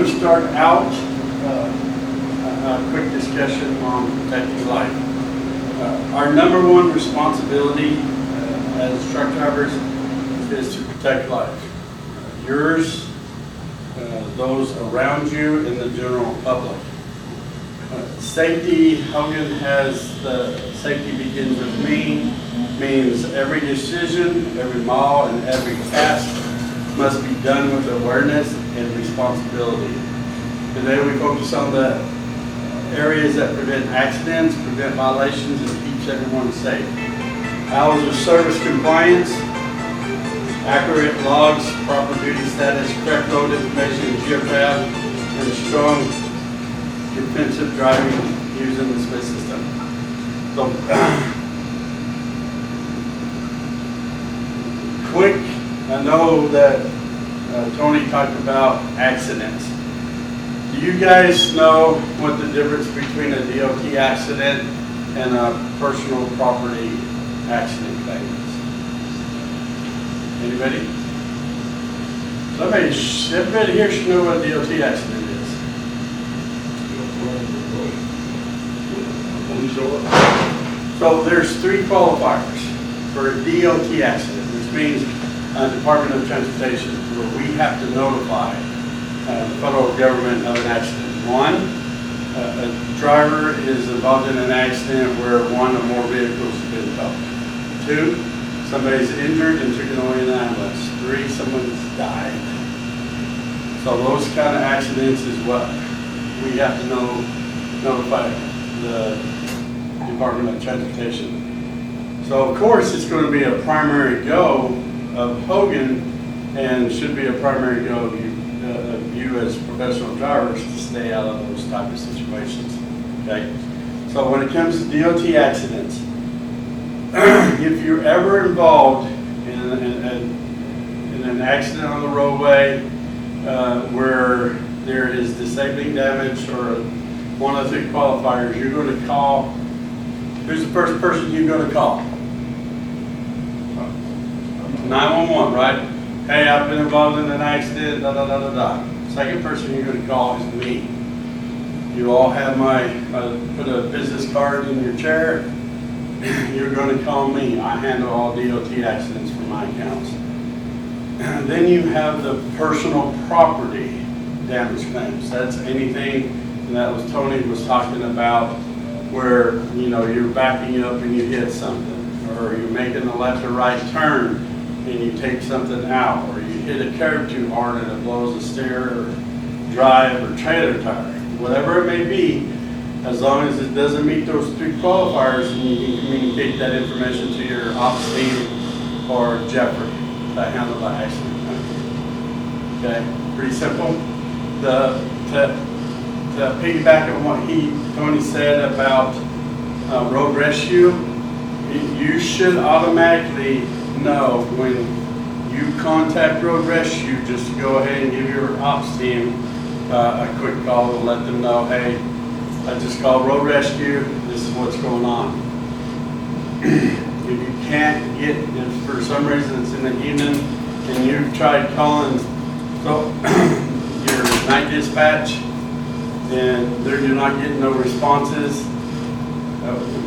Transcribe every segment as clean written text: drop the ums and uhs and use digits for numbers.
to start out a quick discussion on protecting life. Our number one responsibility as truck drivers is to protect life. Yours, those around you, and the general public. Safety, Hogan has the safety begins with me, means every decision, every mile, and every task must be done with awareness and responsibility. Today we focus on the areas that prevent accidents, prevent violations, and keeps everyone safe. Hours of service compliance, accurate logs, proper duty status, correct road information, geotab, and strong defensive driving using the space system. So, quick, I know that Tony talked about accidents. Do you guys know what the difference between a DOT accident and a personal property accident claim is? Anybody? Everybody here should know what a DOT accident is. So there's three qualifiers for a DOT accident, which means Department of Transportation, where we have to notify the federal government of an accident. One, a driver is involved in an accident where one or more vehicles have been towed. Two, somebody's injured and taken away in an ambulance. Three, someone's died. So those kind of accidents is what we have to notify the Department of Transportation. So of course it's going to be a primary go of Hogan, and should be a primary go of you as professional drivers to stay out of those type of situations. Okay. So when it comes to DOT accidents, if you're ever involved in an accident on the roadway where there is disabling damage or one of the three qualifiers, you're going to call. Who's the first person you're going to call? 911, right? Hey, I've been involved in an accident, da da da da da. Second person you're going to call is me. You all have put a business card in your chair. You're going to call me. I handle all DOT accidents for my accounts. And then you have the personal property damage claims. That's anything that was Tony was talking about, where you're backing up and you hit something, or you're making a left or right turn and you take something out, or you hit a curb too hard and it blows a steer or drive or trailer tire, whatever it may be. As long as it doesn't meet those three qualifiers, and you can communicate that information to your ops team or Jeffrey that handle the accident. Okay, pretty simple. To piggyback on what Tony said about road rescue, you should automatically know when you contact road rescue, just to go ahead and give your ops team a quick call to let them know, hey, I just called road rescue, this is what's going on. If you can't get, if for some reason it's in the evening and you've tried calling your night dispatch and you're not getting no responses,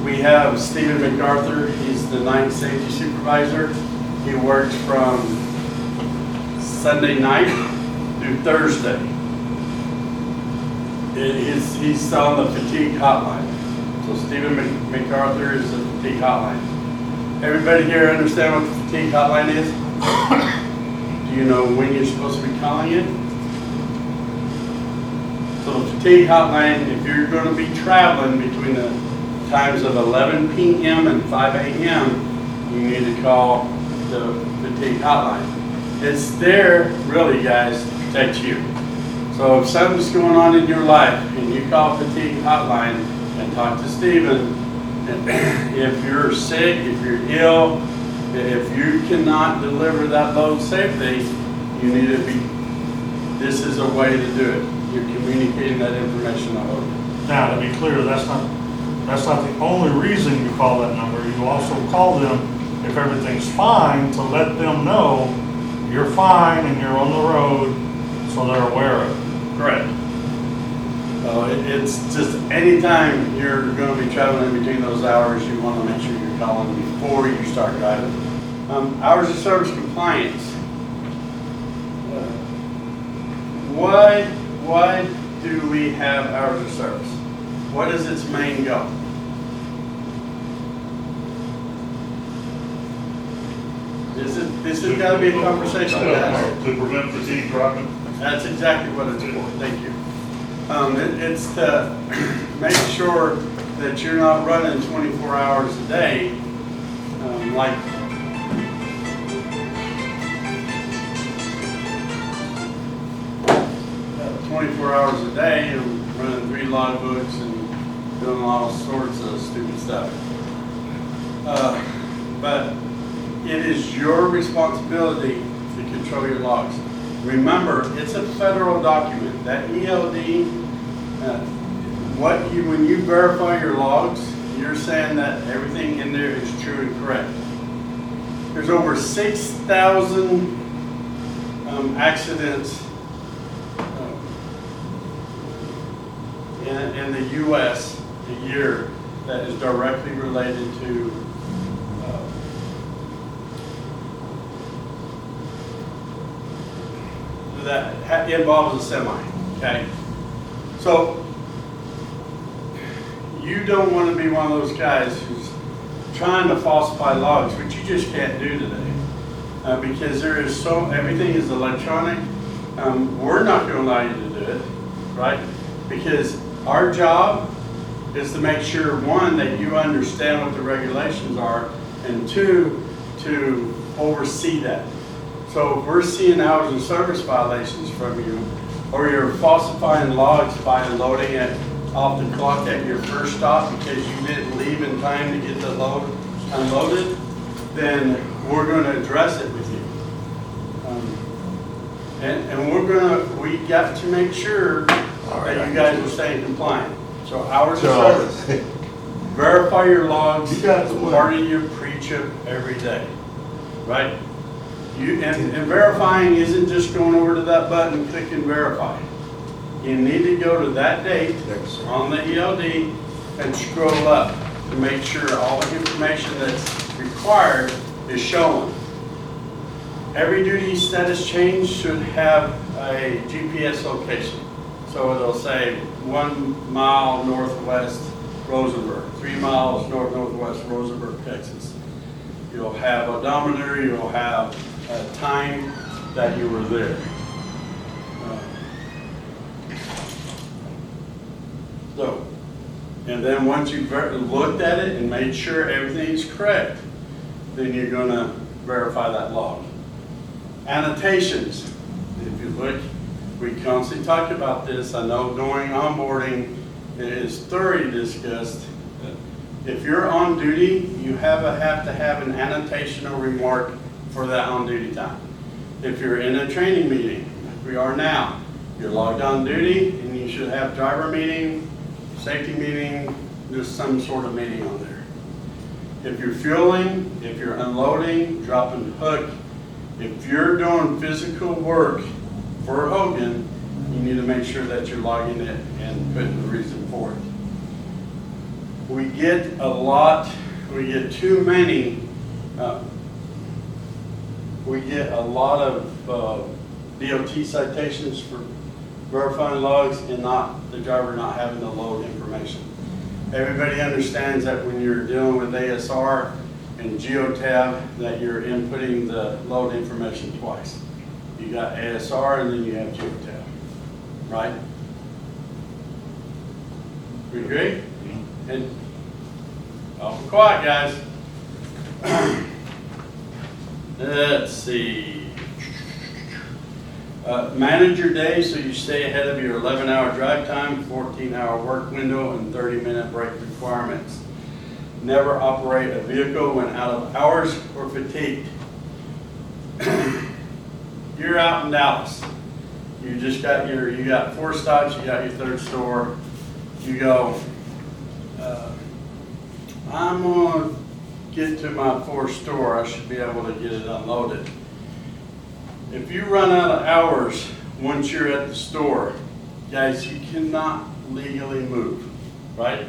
we have Stephen MacArthur. He's the night safety supervisor. He works from Sunday night through Thursday. He's on the fatigue hotline. So Stephen MacArthur is the fatigue hotline. Everybody here understand what the fatigue hotline is? Do you know when you're supposed to be calling it? So the fatigue hotline, if you're going to be traveling between the times of 11 p.m. and 5 a.m., you need to call the fatigue hotline. It's there, really, guys, to protect you. So if something's going on in your life and you call fatigue hotline and talk to Stephen, if you're sick, if you're ill, if you cannot deliver that load safely, you need to be, this is a way to do it. You're communicating that information to Hogan. Now, to be clear, that's not the only reason you call that number. You also call them if everything's fine, to let them know you're fine and you're on the road, so they're aware of it. Correct. it's just anytime you're gonna be traveling in between those hours, you wanna make sure you're calling before you start driving. Hours of service compliance. Why do we have hours of service? What is its main goal? This has got to be a conversation with us. To prevent fatigue driving? That's exactly what it's for. Thank you. It's to make sure that you're not running 24 hours a day, like 24 hours a day and running 3 logbooks and doing all sorts of stupid stuff. But it is your responsibility to control your logs. Remember, it's a federal document. That ELD, when you verify your logs, you're saying that everything in there is true and correct. There's over 6,000 accidents in the U.S. a year that is directly related to that involves a semi, okay? So you don't want to be one of those guys who's trying to falsify logs, which you just can't do today, because there is everything is electronic. We're not going to allow you to do it, right? Because our job is to make sure, one, that you understand what the regulations are, and two, to oversee that. So if we're seeing hours of service violations from you, or you're falsifying logs by loading it off the clock at your first stop because you didn't leave in time to get the load unloaded, then we're going to address it with you. And we got to make sure that you guys will stay compliant. So hours of service, verify your logs, part of your pre-trip every day, right? And verifying isn't just going over to that button and clicking verify. You need to go to that date on the ELD and scroll up to make sure all the information that's required is shown. Every duty status change should have a GPS location. So it'll say 1 mile northwest Rosenberg, 3 miles northwest Rosenberg, Texas. You'll have odometer, you'll have a time that you were there. And then once you've looked at it and made sure everything's correct, then you're going to verify that log. Annotations. If you look, we constantly talk about this. I know during onboarding it is thoroughly discussed. If you're on duty, you have to have an annotational remark for that on-duty time. If you're in a training meeting, like we are now, you're logged on duty and you should have driver meeting, safety meeting, just some sort of meeting on there. If you're fueling, if you're unloading, dropping hook, if you're doing physical work for Hogan, you need to make sure that you're logging it and putting the reason for it. We get too many, we get a lot of DOT citations for verifying logs and the driver not having the load information. Everybody understands that when you're dealing with ASR and Geotab, that you're inputting the load information twice. You got ASR and then you have Geotab, right? We agree? And quiet, guys. Let's see. Manage your day so you stay ahead of your 11-hour drive time, 14-hour work window, and 30-minute break requirements. Never operate a vehicle when out of hours or fatigued. You're out in Dallas. You got 4 stops, you got your 3rd store. You go, I'm gonna get to my 4th store, I should be able to get it unloaded. If you run out of hours once you're at the store, guys, you cannot legally move, right?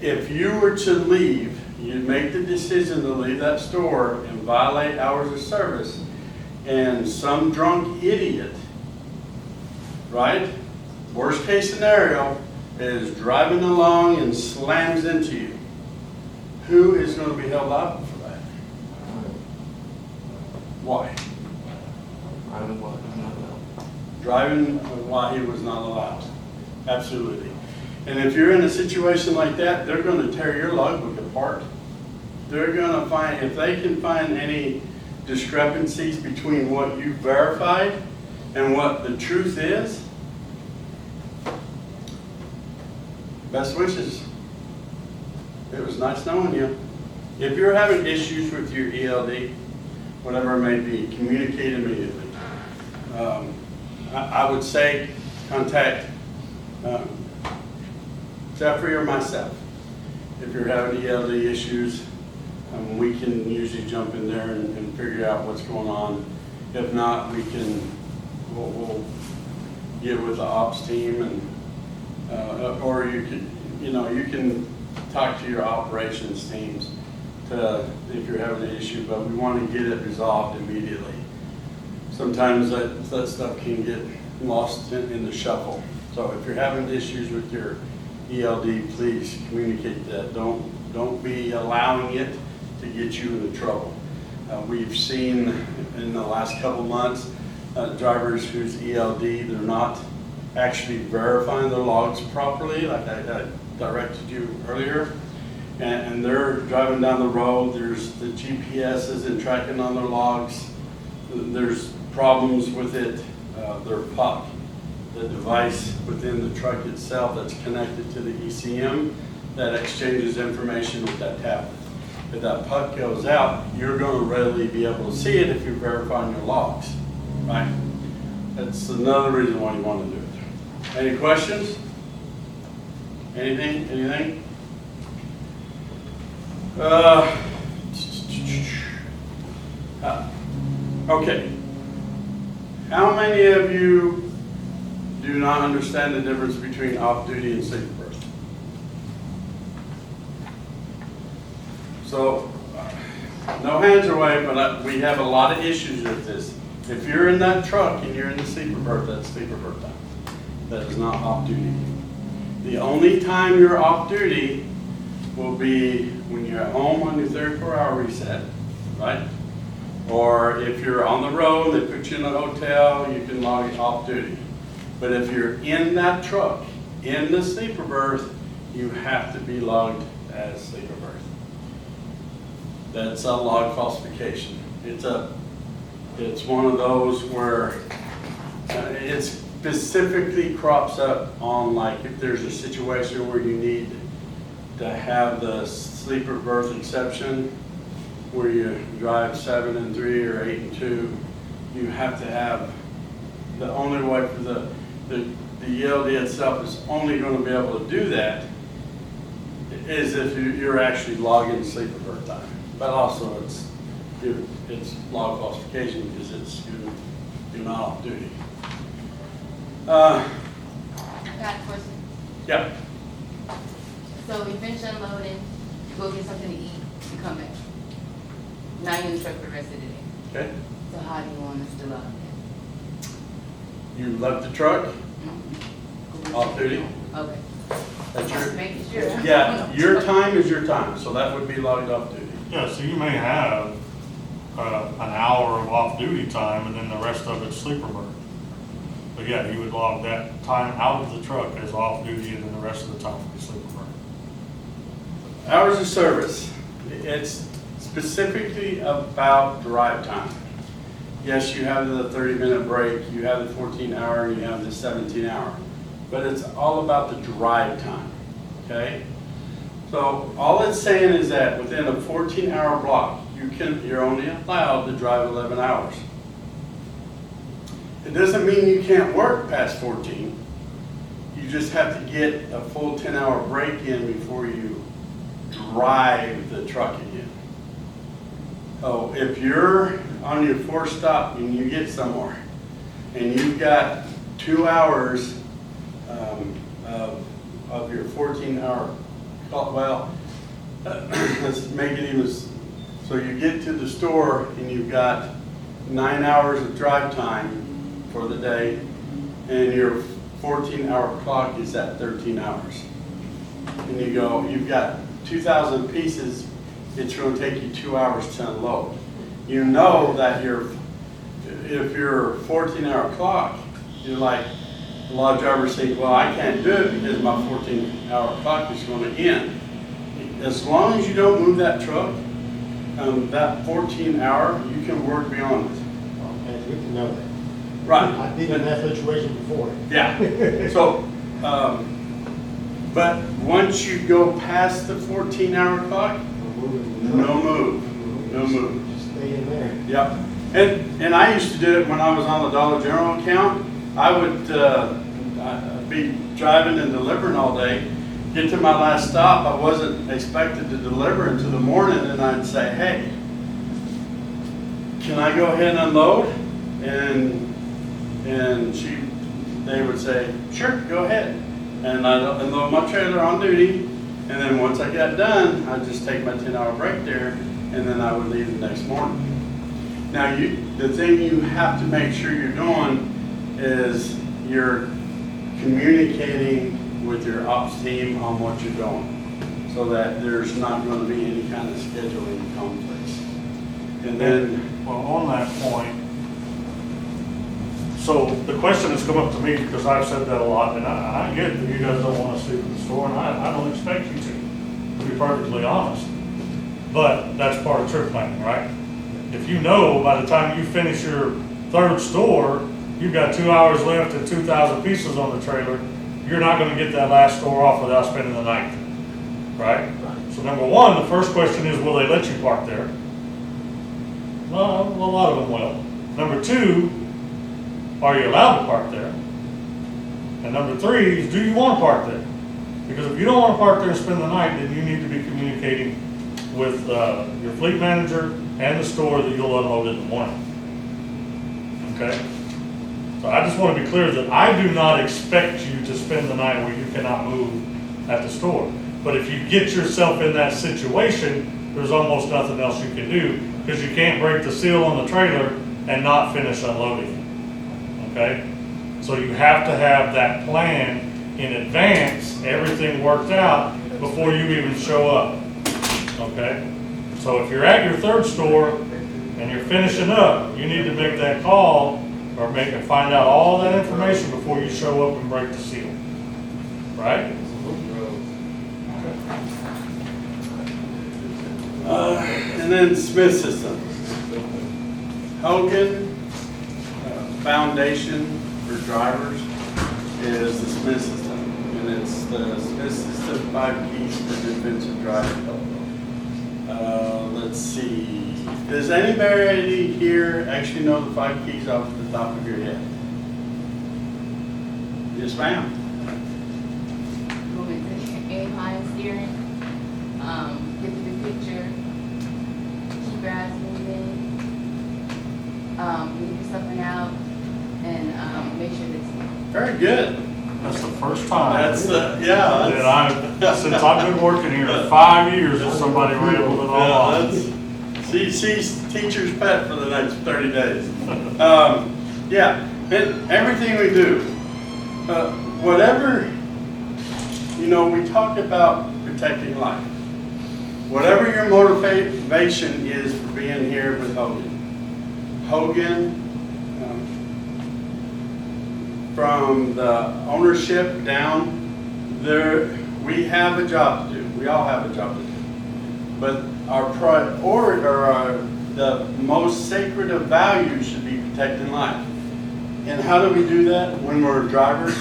If you were to leave, you'd make the decision to leave that store and violate hours of service, and some drunk idiot, right? Worst case scenario is driving along and slams into you. Who is going to be held liable for that? Why? Driving while he was not allowed. Absolutely. And if you're in a situation like that, they're going to tear your logbook apart. They're going to find, if they can find any discrepancies between what you verified and what the truth is, best wishes. It was nice knowing you. If you're having issues with your ELD, whatever it may be, communicate immediately. I would say contact Jeffrey or myself. If you're having ELD issues, we can usually jump in there and figure out what's going on. If not, we'll get with the ops team, and or you can talk to your operations teams if you're having an issue. But we want to get it resolved immediately. Sometimes that stuff can get lost in the shuffle. So if you're having issues with your ELD, please communicate that. Don't be allowing it to get you into trouble. We've seen in the last couple months drivers whose ELD, they're not actually verifying their logs properly, like I directed you earlier, and they're driving down the road. There's the GPS isn't tracking on their logs. There's problems with it. Their puck, the device within the truck itself that's connected to the ECM that exchanges information with that tablet. If that puck goes out, you're going to readily be able to see it if you're verifying your logs, right? That's another reason why you want to do it. Any questions? Anything? Okay. How many of you do not understand the difference between off-duty and sleeper berth? So, no hands are away, but we have a lot of issues with this. If you're in that truck and you're in the sleeper berth, that's sleeper berth time. That is not off-duty. The only time you're off-duty will be when you're at home on your 34-hour reset, right? Or if you're on the road, they put you in a hotel, you can log off-duty. But if you're in that truck, in the sleeper berth, you have to be logged as sleeper berth. That's a log falsification. It's one of those where it specifically crops up on, like, if there's a situation where you need to have the sleeper berth exception, where you drive 7 and 3 or 8 and 2, you have to have, the only way for the ELD itself is only going to be able to do that is if you're actually logging sleeper berth time. But also it's log falsification because you're not off duty. I got a question. Yeah. So you finish unloading, you go get something to eat, you come back. Now you're in the truck for the rest of the day. Okay. So how do you want us to log You left the truck that? off duty. Okay. That's Just making sure. Yeah, your time is your time, so that would be logged off duty. Yeah, so you may have an hour of off-duty time and then the rest of it's sleeper berth. But yeah, you would log that time out of the truck as off-duty and then the rest of the time would be sleeper berth. Hours of service. It's specifically about drive time. Yes, you have the 30-minute break, you have the 14-hour, and you have the 17-hour. But it's all about the drive time, okay? So all it's saying is that within a 14-hour block, you're only allowed to drive 11 hours. It doesn't mean you can't work past 14. You just have to get a full 10-hour break in before you drive the truck again. So if you're on your forced stop and you get somewhere and you've got 2 hours of your 14-hour clock. Well, let's make it even, so you get to the store and you've got 9 hours of drive time for the day, and your 14-hour clock is at 13 hours. And you go, you've got 2,000 pieces, it's going to take you 2 hours to unload. You know that if your 14-hour clock, you're like, a lot of drivers think, well, I can't do it because my 14-hour clock is going to end. As long as you don't move that truck, that 14-hour, you can work beyond it. Okay, it's good to know that. Right. I've been in that situation before. Yeah. So, but once you go past the 14-hour clock, no move, no move. Just stay in there. Yep. And I used to do it when I was on the Dollar General account. I would be driving and delivering all day, get to my last stop. I wasn't expected to deliver until the morning, and I'd say, hey, can I go ahead and unload? And they would say, sure, go ahead. And I'd unload my trailer on duty, and then once I got done, I'd just take my 10-hour break there, and then I would leave the next morning. Now, the thing you have to make sure you're doing is you're communicating with your ops team on what you're doing, so that there's not going to be any kind of scheduling conflicts. And then, well, on that point, so the question has come up to me because I've said that a lot, and I get that you guys don't want to sleep in the store, and I don't expect you to be perfectly honest. But that's part of trip planning, right? If you know by the time you finish your third store, you've got 2 hours left and 2,000 pieces on the trailer, you're not going to get that last store off without spending the night, right? So number one, the first question is, will they let you park there? Well, a lot of them will. Number two, are you allowed to park there? And number three is, do you want to park there? Because if you don't want to park there and spend the night, then you need to be communicating with your fleet manager and the store that you'll unload in the morning. Okay? So I just want to be clear that I do not expect you to spend the night where you cannot move at the store. But if you get yourself in that situation, there's almost nothing else you can do, because you can't break the seal on the trailer and not finish unloading. Okay? So you have to have that plan in advance, everything worked out before you even show up. Okay? So if you're at your third store and you're finishing up, you need to make that call or find out all that information before you show up and break the seal. Right? And then Smith System. Hogan Foundation for drivers is the Smith System, and it's the Smith System 5 keys for defensive driving. Let's see. Does anybody here actually know the 5 keys off the top of your head? Yes, ma'am. Aim high and steering, get the big picture, keep your eyes moving, leave something out, and make sure that's Very good. That's the first time. That's yeah. That since I've been working here 5 years, that somebody rambled it all off. She's teacher's pet for the next 30 days. Yeah, and everything we do, whatever, we talk about protecting life. Whatever your motivation is for being here with Hogan, from the ownership down there, we have a job to do. We all have a job to do. But our priority, or the most sacred of values, should be protecting life. And how do we do that? When we're drivers,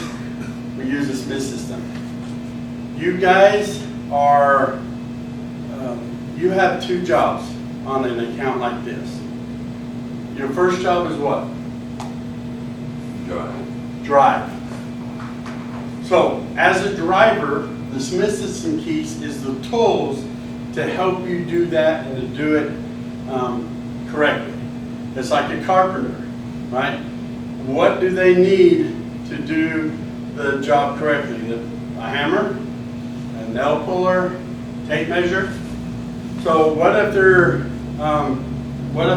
we use the Smith System. You guys are, you have 2 jobs on an account like this. Your first job is what? Drive. So, as a driver, the Smith System keys is the tools to help you do that and to do it correctly. It's like a carpenter, right? What do they need to do the job correctly. A hammer, a nail puller, tape measure. So what if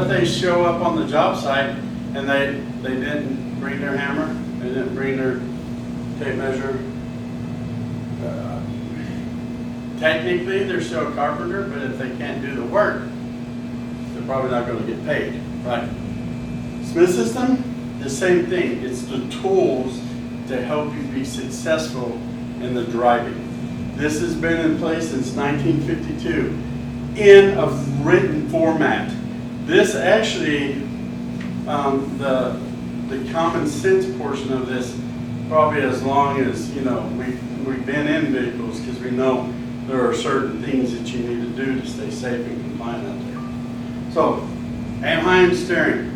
they show up on the job site and they didn't bring their hammer, they didn't bring their tape measure? Technically, they're still a carpenter, but if they can't do the work, they're probably not going to get paid, right? Smith System, the same thing. It's the tools to help you be successful in the driving. This has been in place since 1952 in a written format. This actually, the common sense portion of this, probably as long as, we've been in vehicles, because we know there are certain things that you need to do to stay safe and compliant out there. So, aim high and steering.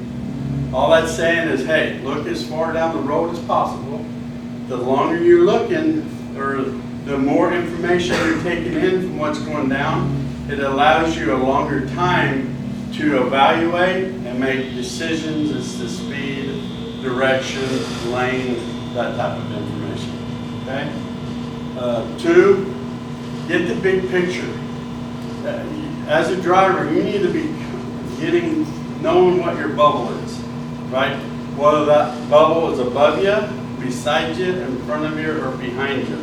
All that's saying is, hey, look as far down the road as possible. The longer you're looking, or the more information you're taking in from what's going down, it allows you a longer time to evaluate and make decisions as to speed, direction, lane, that type of information. Okay? 2, get the big picture. As a driver, you need to be knowing what your bubble is, right? Whether that bubble is above you, beside you, in front of you, or behind you.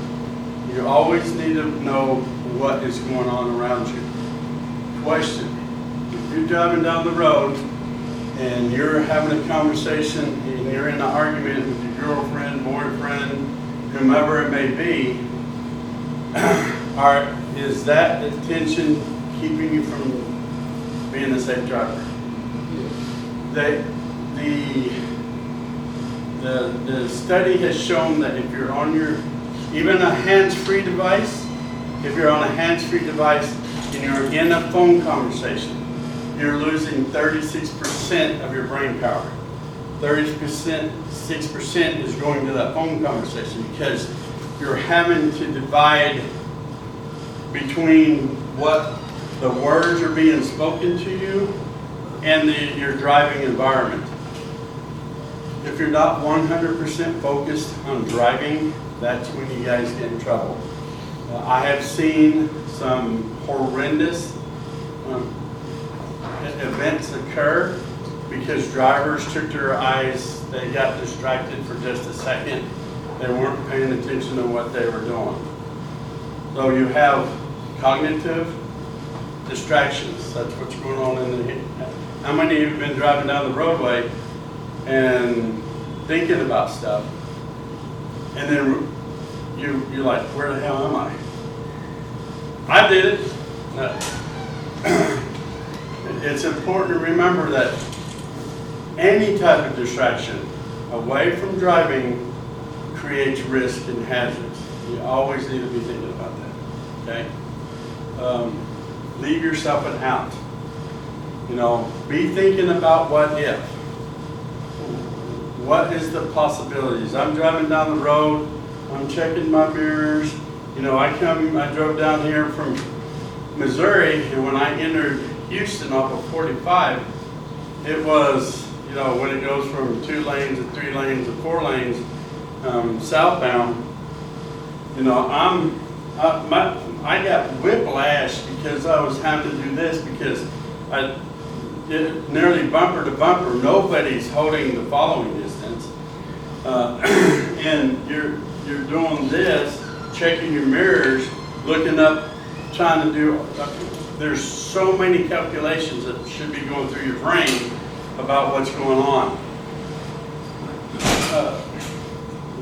You always need to know what is going on around you. Question: if you're driving down the road and you're having a conversation and you're in an argument with your girlfriend, boyfriend, whomever it may be, is that attention keeping you from being a safe driver? The study has shown that if you're on even a hands-free device, if you're on a hands-free device and you're in a phone conversation, you're losing 36% of your brain power. 6% is going to that phone conversation because you're having to divide between what the words are being spoken to you and your driving environment. If you're not 100% focused on driving, that's when you guys get in trouble. I have seen some horrendous events occur because drivers took their eyes, they got distracted for just a second. They weren't paying attention to what they were doing. So you have cognitive distractions. That's what's going on in the head. How many of you have been driving down the roadway and thinking about stuff, and then you're like, where the hell am I? I did it. It's important to remember that any type of distraction away from driving creates risk and hazards. You always need to be thinking about that. Okay? Leave yourself an out. Be thinking about what if. What is the possibilities? I'm driving down the road. I'm checking my mirrors. I drove down here from Missouri, and when I entered Houston off of 45, it was, when it goes from 2 lanes to 3 lanes to 4 lanes southbound, I got whiplash because I was having to do this because I did nearly bumper to bumper. Nobody's holding the following distance, and you're doing this, checking your mirrors, looking up, trying to do. There's so many calculations that should be going through your brain about what's going on.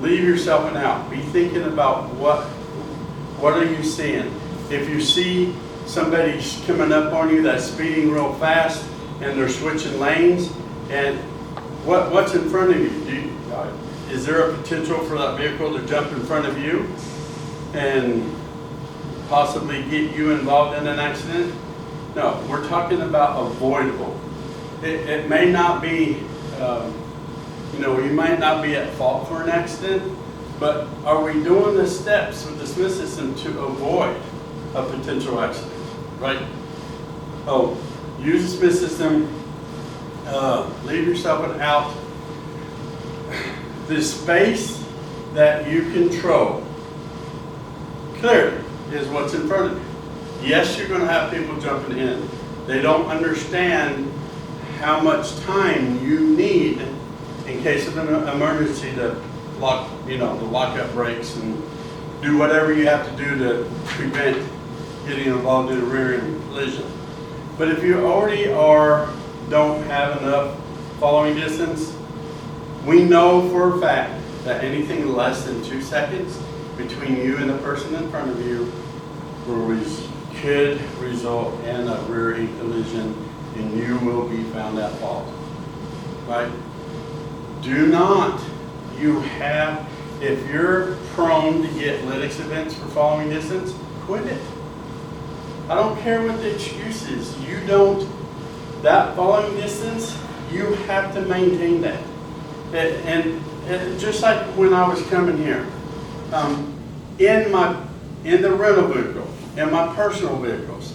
Leave yourself an out. Be thinking about what are you seeing. If you see somebody coming up on you that's speeding real fast and they're switching lanes, and what's in front of you? Is there a potential for that vehicle to jump in front of you and possibly get you involved in an accident? No, we're talking about avoidable. It may not be, you might not be at fault for an accident, but are we doing the steps with the Smith System to avoid a potential accident, right? Use the Smith System, leave yourself an out. The space that you control clearly is what's in front of you. Yes, you're gonna have people jumping in. They don't understand how much time you need in case of an emergency to lock, to lock up brakes and do whatever you have to do to prevent getting involved in a rear-end collision. But if you already don't have enough following distance, we know for a fact that anything less than 2 seconds between you and the person in front of you could result in a rear-end collision, and you will be found at fault. Right? Do not, if you're prone to get lytics events for following distance, quit it. I don't care what the excuse is. That following distance, you have to maintain that. And just like when I was coming here, in the rental vehicle, in my personal vehicles,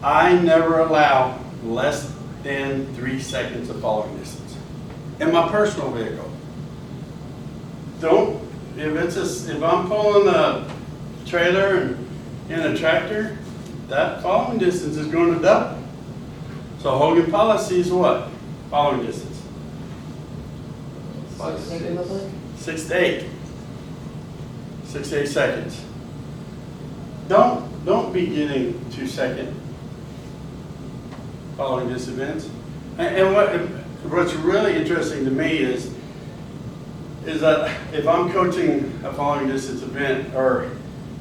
I never allow less than 3 seconds of following distance. In my personal vehicle. If I'm pulling a trailer and in a tractor, that following distance is going to double. So Hogan policy is what? Following distance. 6 to 8. 6 to 8 seconds. Don't be getting 2-second following distance events. And what's really interesting to me is that if I'm coaching a following distance event, or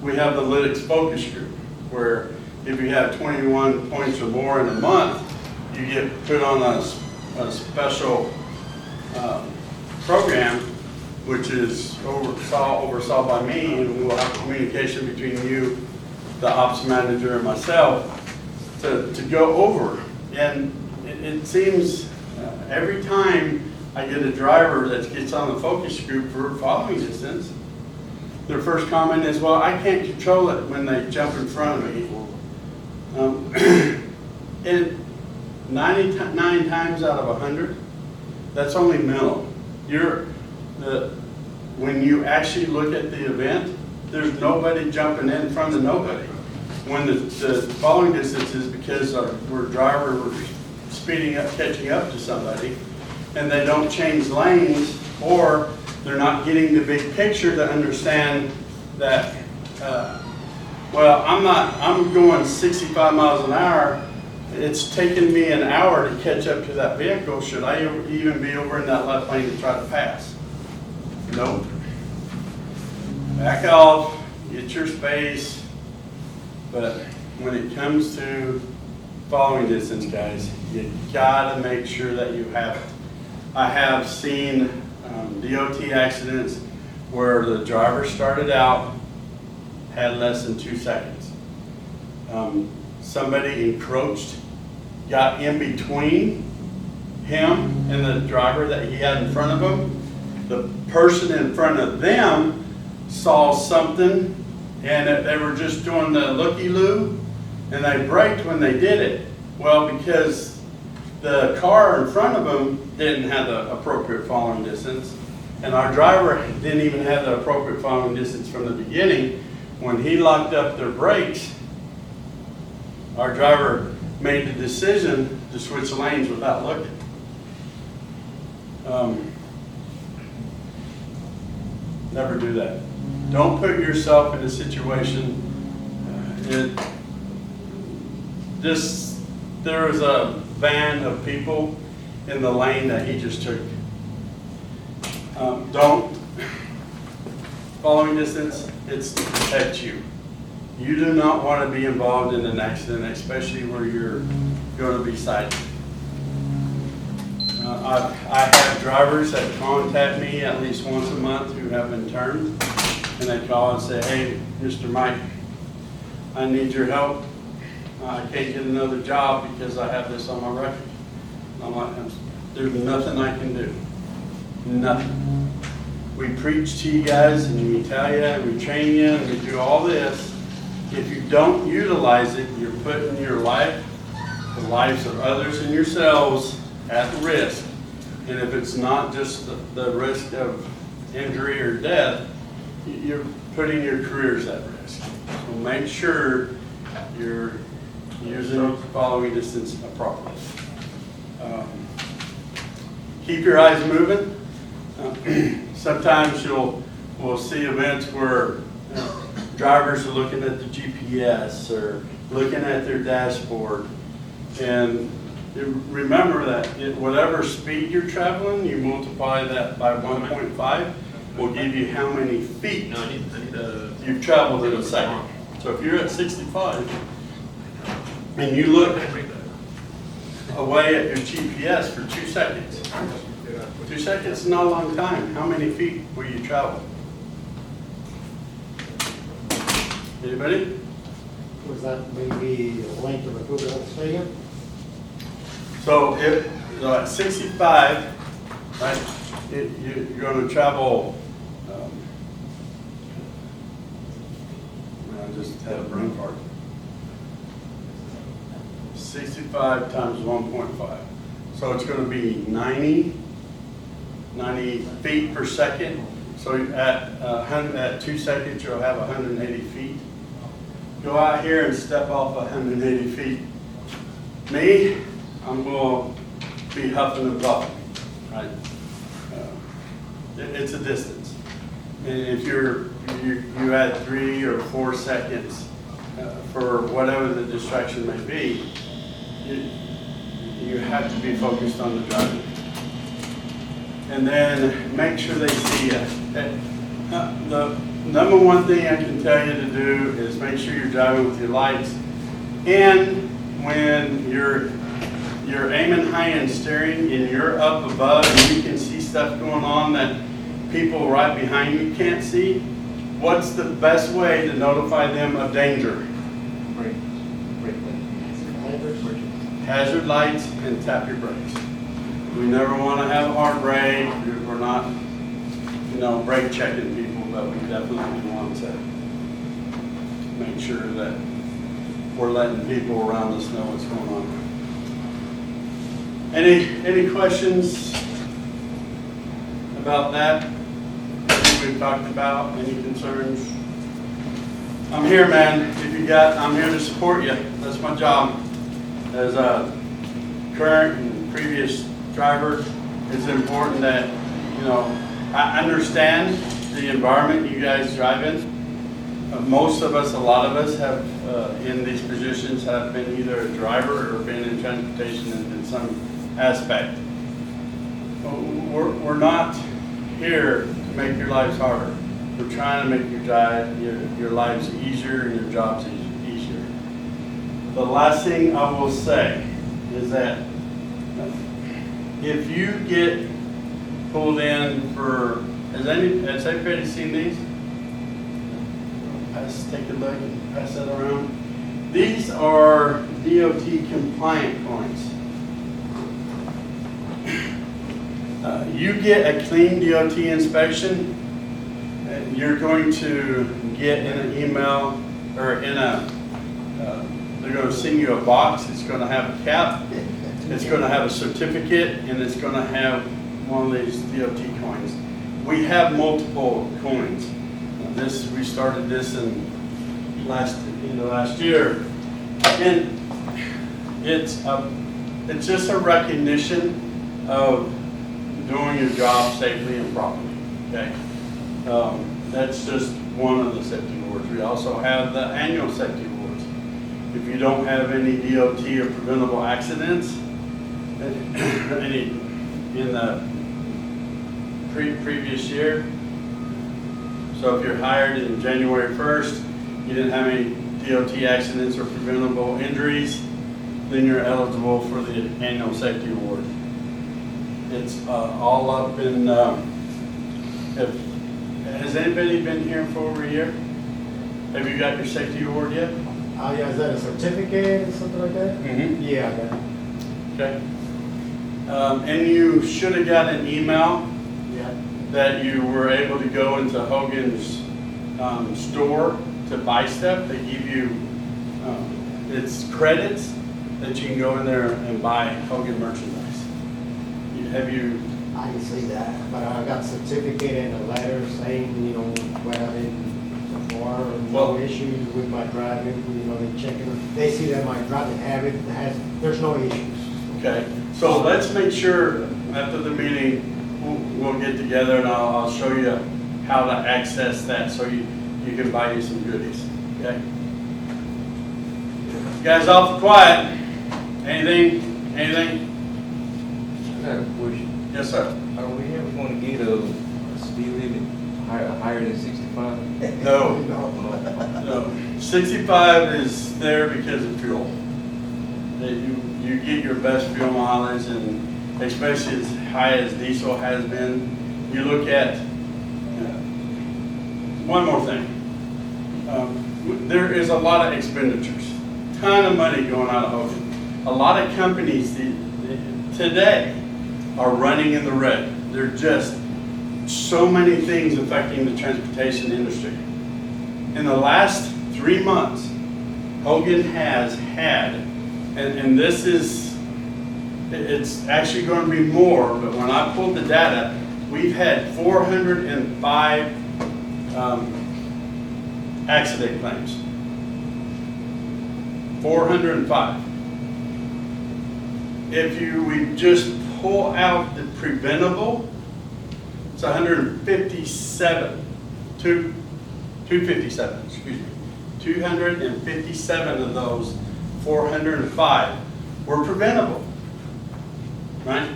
we have the lytics focus group, where if you have 21 points or more in a month, you get put on a special program, which is oversaw by me, and we'll have communication between you, the ops manager, and myself to go over. And it seems every time I get a driver that gets on the focus group for following distance, their first comment is, well, I can't control it when they jump in front of me. And 99 times out of 100, that's only mental. When you actually look at the event, there's nobody jumping in front of nobody. When the following distance is because we're speeding up, catching up to somebody, and they don't change lanes, or they're not getting the big picture to understand that, I'm going 65 miles an hour. It's taken me an hour to catch up to that vehicle. Should I even be over in that left lane to try to pass? Nope. Back off, get your space. But when it comes to following distance, guys, you gotta make sure that you have it. I have seen DOT accidents where the driver started out, had less than 2 seconds. Somebody encroached, got in between him and the driver that he had in front of him. The person in front of them saw something, and they were just doing the looky-loo, and they braked when they did it. Well, because the car in front of them didn't have the appropriate following distance, and our driver didn't even have the appropriate following distance from the beginning. When he locked up their brakes, our driver made the decision to switch lanes without looking. Never do that. Don't put yourself in a situation. There was a van of people in the lane that he just took. Don't. Following distance, it's to protect you. You do not want to be involved in an accident, especially where you're going to be sighted. I have drivers that contact me at least once a month who have been turned, and they call and say, hey, Mr. Mike, I need your help. I can't get another job because I have this on my record. I'm like, there's nothing I can do. Nothing. We preach to you guys, and we tell you, and we train you, and we do all this. If you don't utilize it, you're putting your life, the lives of others and yourselves at risk. And if it's not just the risk of injury or death, you're putting your careers at risk. So make sure you're using following distance appropriately. Keep your eyes moving. Sometimes we'll see events where drivers are looking at the GPS or looking at their dashboard. And remember that whatever speed you're traveling, you multiply that by 1.5, will give you how many feet you've traveled in a second. So if you're at 65 and you look away at your GPS for 2 seconds, 2 seconds is not a long time. How many feet will you travel? Anybody? Was that maybe the length of a football stadium? So at 65, right, you're going to travel. I just had a brain fart. 65 times 1.5. So it's going to be 90 feet per second. So at 2 seconds, you'll have 180 feet. Go out here and step off 180 feet. Me, I'm going to be huffing and puffing, right? It's a distance. And if you add 3 or 4 seconds for whatever the distraction may be, you have to be focused on the driving. And then make sure they see you. The number one thing I can tell you to do is make sure you're driving with your lights. And when you're aiming high and steering and you're up above and you can see stuff going on that people right behind you can't see, what's the best way to notify them of danger? Hazard lights and tap your brakes. We never want to have a hard brake. We're not, brake checking people, but we definitely want to make sure that we're letting people around us know what's going on. Any questions about that? Anything we've talked about? Any concerns? I'm here, man. I'm here to support you. That's my job. As a current and previous driver, it's important that, I understand the environment you guys drive in. Most of us, a lot of us have, in these positions, have been either a driver or been in transportation in some aspect. We're not here to make your lives harder. We're trying to make your lives easier and your jobs easier. The last thing I will say is that if you get pulled in for, has everybody seen these? Take a look and pass that around. These are DOT compliant points. You get a clean DOT inspection, and you're going to get in an email or they're going to send you a box. It's going to have a cap, it's going to have a certificate, and it's going to have one of these DOT coins. We have multiple coins. We started this in last year, and it's just a recognition of doing your job safely and properly. Okay, that's just one of the safety awards. We also have the annual safety awards. If you don't have any DOT or preventable accidents in the previous year. So if you're hired in January 1st, you didn't have any DOT accidents or preventable injuries, then you're eligible for the annual safety award. It's all up in, has anybody been here for over a year? Have you got your safety award yet? Oh, yeah, is that a certificate or something like that? Mm-hmm. Yeah, I got it. Okay. And you should have got an email Yeah. that you were able to go into Hogan's store to buy stuff. They give you, it's credits that you can go in there and buy Hogan merchandise. Have you I can see that, but I got certificate and a letter saying, you know, where I've been before, Well- no issues with my driving, you know, they checking, they see that my driving habit there's no issues. Okay, so let's make sure after the meeting, we'll get together and I'll show you how to access that so you can buy you some goodies, okay? You guys awful quiet. Anything? I got a question. Yes, sir. Are we ever gonna get a speed limit higher than 65? No, No. no. 65 is there because of fuel. That you get your best fuel mileage, and especially as high as diesel has been. You look at, one more thing. There is a lot of expenditures, ton of money going out of Hogan. A lot of companies today are running in the red. There are just so many things affecting the transportation industry. In the last 3 months, Hogan has had, and this is, it's actually going to be more, but when I pulled the data, we've had 405 accident claims. 405. If we just pull out the preventable, it's 157, 257, excuse me. 257 of those 405 were preventable, right?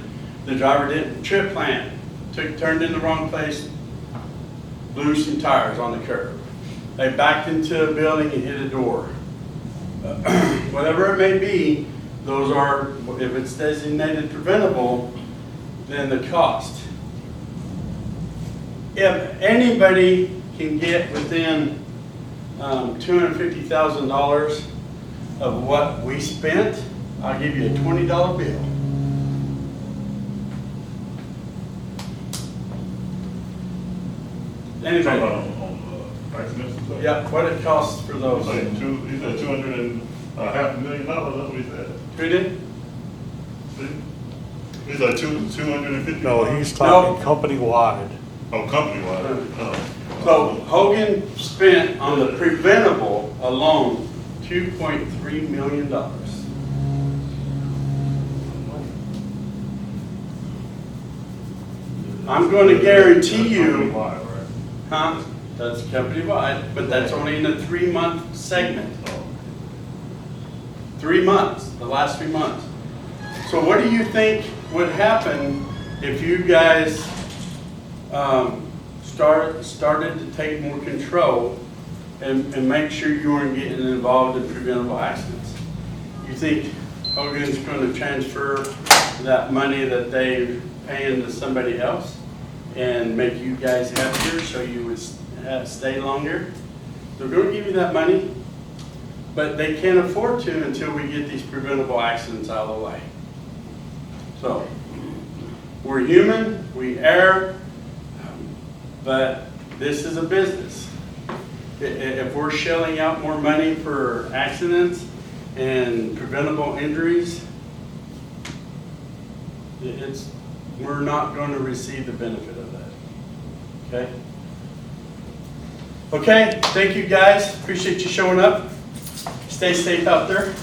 The driver didn't trip plan, turned in the wrong place, blew some tires on the curb. They backed into a building and hit a door. Whatever it may be, those are, if it's designated preventable, then the cost. If anybody can get within $250,000 of what we spent, I'll give you a $20 bill. Anybody? Accidents? Yeah, what it costs for those. He said $200 and $500,000, that's what he said. Who did? He said 250? No, he's talking company-wide. Oh, company-wide. So Hogan spent on the preventable alone $2.3 million. I'm going to guarantee you, Company-wide, right? huh? That's company-wide, but that's only in a 3-month segment. 3 months, the last 3 months. So what do you think would happen if you guys started to take more control and make sure you weren't getting involved in preventable accidents? You think Hogan's going to transfer that money that they're paying to somebody else and make you guys happier so you would stay longer? They're going to give you that money, but they can't afford to until we get these preventable accidents out of the way. So, we're human, we err, but this is a business. If we're shelling out more money for accidents and preventable injuries, we're not going to receive the benefit of that. Okay? Okay, thank you guys. Appreciate you showing up. Stay safe out there.